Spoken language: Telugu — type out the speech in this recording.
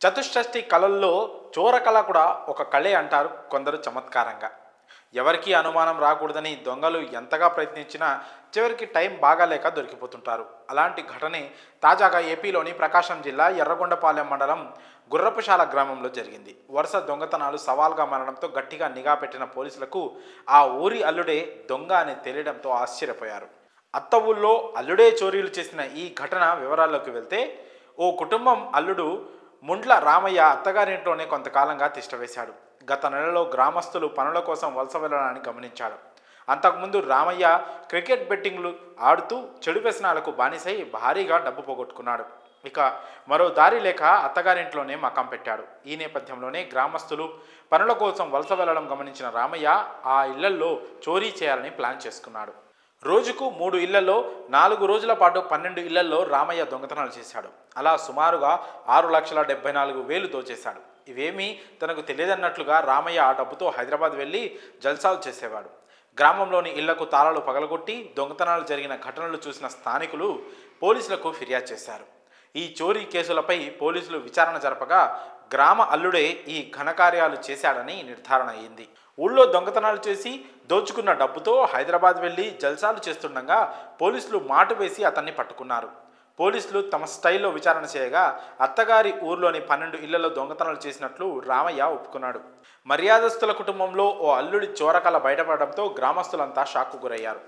చతుష్షష్ఠి కళల్లో చోరకళ కూడా ఒక కళే అంటారు కొందరు చమత్కారంగా. ఎవరికీ అనుమానం రాకూడదని దొంగలు ఎంతగా ప్రయత్నించినా చివరికి టైం బాగాలేక దొరికిపోతుంటారు. అలాంటి ఘటనే తాజాగా ఏపీలోని ప్రకాశం జిల్లా ఎర్రగొండపాలెం మండలం గుర్రపుశాల గ్రామంలో జరిగింది. వరుస దొంగతనాలు సవాల్గా మారడంతో గట్టిగా నిఘా పెట్టిన పోలీసులకు ఆ ఊరి అల్లుడే దొంగ అని తెలియడంతో ఆశ్చర్యపోయారు. అత్త ఊళ్ళో అల్లుడే చోరీలు చేసిన ఈ ఘటన వివరాల్లోకి వెళ్తే, ఓ కుటుంబం అల్లుడు ముండ్ల రామయ్య అత్తగారింట్లోనే కొంతకాలంగా తిష్టవేశాడు. గత నెలలో గ్రామస్తులు పనుల కోసం వలస వెళ్లడాన్ని గమనించాడు. అంతకుముందు రామయ్య క్రికెట్ బెట్టింగ్లు ఆడుతూ చెడు వ్యసనాలకు బానిసై భారీగా డబ్బు పోగొట్టుకున్నాడు. ఇక మరో దారి లేక అత్తగారింట్లోనే మకాం పెట్టాడు. ఈ నేపథ్యంలోనే గ్రామస్తులు పనుల కోసం వలస వెళ్లడం గమనించిన రామయ్య ఆ ఇళ్లల్లో చోరీ చేయాలని ప్లాన్ చేసుకున్నాడు. రోజుకు 3 ఇళ్లలో 4 రోజుల పాటు 12 ఇళ్లలో రామయ్య దొంగతనాలు చేశాడు. అలా సుమారుగా 6,74,000 దోచేశాడు. ఇవేమీ తనకు తెలియదన్నట్లుగా రామయ్య ఆ డబ్బుతో హైదరాబాద్ వెళ్ళి జల్సాలు చేసేవాడు. గ్రామంలోని ఇళ్లకు తాళాలు పగలగొట్టి దొంగతనాలు జరిగిన ఘటనలు చూసిన స్థానికులు పోలీసులకు ఫిర్యాదు చేశారు. ఈ చోరీ కేసులపై పోలీసులు విచారణ జరపగా గ్రామ అల్లుడే ఈ ఘనకార్యాలు చేశాడని నిర్ధారణ అయింది. ఊళ్ళో దొంగతనాలు చేసి దోచుకున్న డబ్బుతో హైదరాబాద్ వెళ్ళి జల్సాలు చేస్తుండగా పోలీసులు మాటు వేసి అతన్ని పట్టుకున్నారు. పోలీసులు తమ స్టైల్లో విచారణ చేయగా అత్తగారి ఊర్లోని 12 ఇళ్లలో దొంగతనాలు చేసినట్లు రామయ్య ఒప్పుకున్నాడు. మర్యాదస్తుల కుటుంబంలో ఓ అల్లుడి చోరకళ బయటపడడంతో గ్రామస్తులంతా షాక్కు గురయ్యారు.